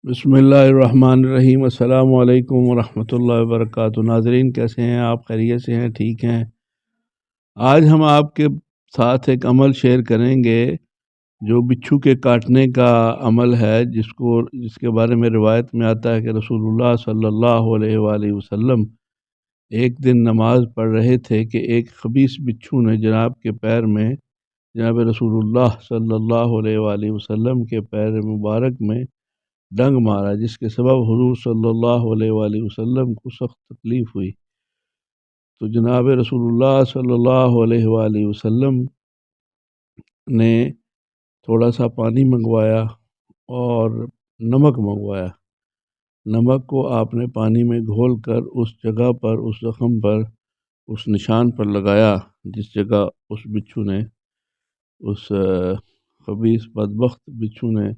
بسم اللہ الرحمن الرحیم۔ السلام علیکم ورحمۃ اللہ وبرکاتہ۔ ناظرین کیسے ہیں آپ؟ خیریت سے ہیں؟ ٹھیک ہیں؟ آج ہم آپ کے ساتھ ایک عمل شیئر کریں گے جو بچھو کے کاٹنے کا عمل ہے، جس کے بارے میں روایت میں آتا ہے کہ رسول اللہ صلی اللہ علیہ وآلہ وسلم ایک دن نماز پڑھ رہے تھے کہ ایک خبیث بچھو نے جناب رسول اللہ صلی اللہ علیہ وآلہ وسلم کے پیر مبارک میں ڈنگ مارا، جس کے سبب حضور صلی اللہ علیہ وآلہ وسلم کو سخت تکلیف ہوئی۔ تو جناب رسول اللہ صلی اللہ علیہ وآلہ وسلم نے تھوڑا سا پانی منگوایا اور نمک منگوایا۔ نمک کو آپ نے پانی میں گھول کر اس جگہ پر، اس زخم پر، اس نشان پر لگایا جس جگہ اس بچھو نے، اس خبیث بدبخت بچھو نے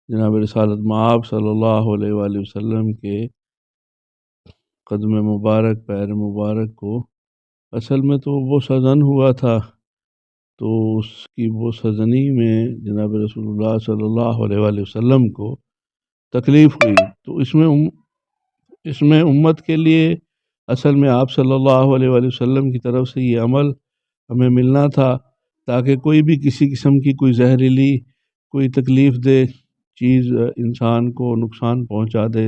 جناب رسالت مآب صلی اللہ علیہ وآلہ وسلم کے قدم مبارک، پیر مبارک کو، اصل میں تو وہ سزن ہوا تھا، تو اس کی وہ سزنی میں جناب رسول اللہ صلی اللہ علیہ وآلہ وسلم کو تکلیف ہوئی۔ تو اس میں امت کے لیے اصل میں آپ صلی اللہ علیہ وآلہ وسلم کی طرف سے یہ عمل ہمیں ملنا تھا، تاکہ کوئی بھی کسی قسم کی کوئی زہریلی، کوئی تکلیف دہ چیز انسان کو نقصان پہنچا دے،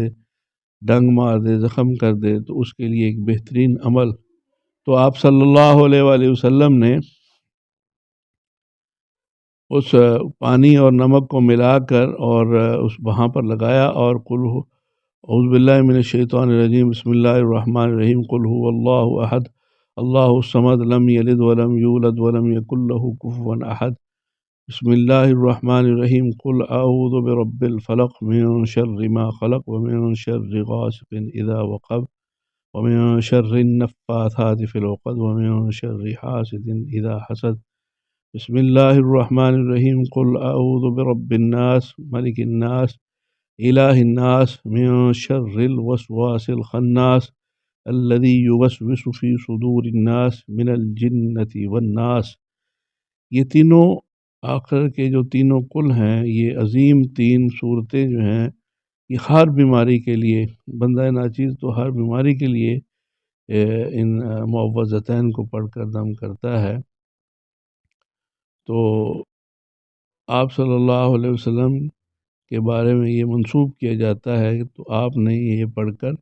ڈنگ مار دے، زخم کر دے، تو اس کے لیے ایک بہترین عمل۔ تو آپ صلی اللہ علیہ وآلہ وسلم نے اس پانی اور نمک کو ملا کر اور اس وہاں پر لگایا، اور اعوذ باللہ من الشیطان الرجیم، بسم اللہ الرحمن الرحیم، قل هو اللہ احد اللہ الصمد لم یلد ولم یولد ولم یکن له کفوا احد، بسم اللہ الرحمن الرحیم، قل اعوذ برب الفلق من شر ما خلق ومن شر غاسق اذا وقب ومن شر النفاثات في العقد ومن شر حاسد اذا حسد، بسم اللہ الرحمن الرحیم، قل اعوذ برب الناس ملک الناس الہ الناس من شر الوسواس الخناس الذي يوسوس في صدور الناس من الجنۃ والناس۔ یہ تینوں آخر کے جو تینوں کل ہیں، یہ عظیم تین صورتیں جو ہیں، یہ ہر بیماری کے لیے، بندہ ناچیز تو ہر بیماری کے لیے ان معوذتین کو پڑھ کر دم کرتا ہے۔ تو آپ صلی اللہ علیہ وسلم کے بارے میں یہ منسوب کیا جاتا ہے کہ تو آپ نے یہ پڑھ کر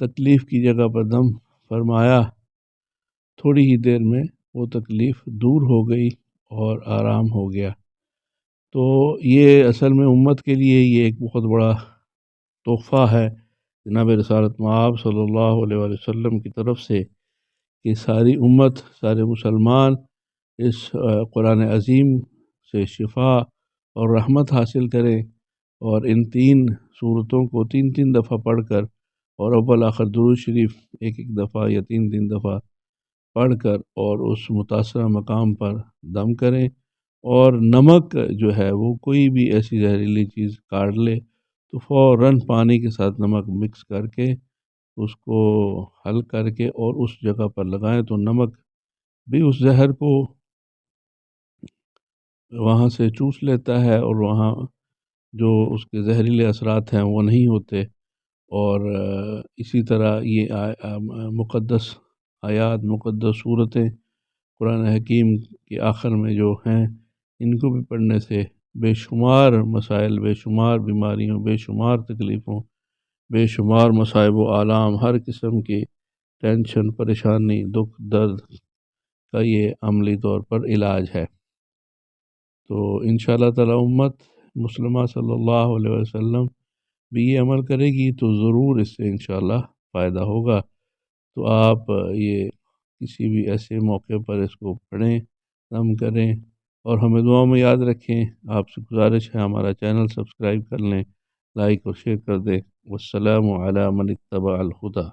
تکلیف کی جگہ پر دم فرمایا، تھوڑی ہی دیر میں وہ تکلیف دور ہو گئی اور آرام ہو گیا۔ تو یہ اصل میں امت کے لیے یہ ایک بہت بڑا تحفہ ہے جناب رسالت مآب صلی اللہ علیہ وآلہ وسلم کی طرف سے، کہ ساری امت، سارے مسلمان اس قرآن عظیم سے شفا اور رحمت حاصل کریں، اور ان تین صورتوں کو تین تین دفعہ پڑھ کر، اور اول آخر درود شریف ایک ایک دفعہ یا تین تین دفعہ پڑھ کر، اور اس متاثرہ مقام پر دم کریں۔ اور نمک جو ہے، وہ کوئی بھی ایسی زہریلی چیز کاٹ لے تو فوراً پانی کے ساتھ نمک مکس کر کے اس کو حل کر کے اور اس جگہ پر لگائیں، تو نمک بھی اس زہر کو وہاں سے چوس لیتا ہے، اور وہاں جو اس کے زہریلے اثرات ہیں وہ نہیں ہوتے۔ اور اسی طرح یہ مقدس آیات، مقدس صورتیں قرآن حکیم کے آخر میں جو ہیں، ان کو بھی پڑھنے سے بے شمار مسائل، بے شمار بیماریوں، بے شمار تکلیفوں، بے شمار مصائب و آلام، ہر قسم کی ٹینشن، پریشانی، دکھ درد کا یہ عملی طور پر علاج ہے۔ تو انشاءاللہ تعالی امت مسلمہ صلی اللہ علیہ وسلم بھی یہ عمل کرے گی تو ضرور اس سے انشاءاللہ فائدہ ہوگا۔ تو آپ یہ کسی بھی ایسے موقع پر اس کو پڑھیں، دم کریں، اور ہمیں دعاؤں میں یاد رکھیں۔ آپ سے گزارش ہے ہمارا چینل سبسکرائب کر لیں، لائک اور شیئر کر دیں۔ والسلام علی من اتبع الہدی۔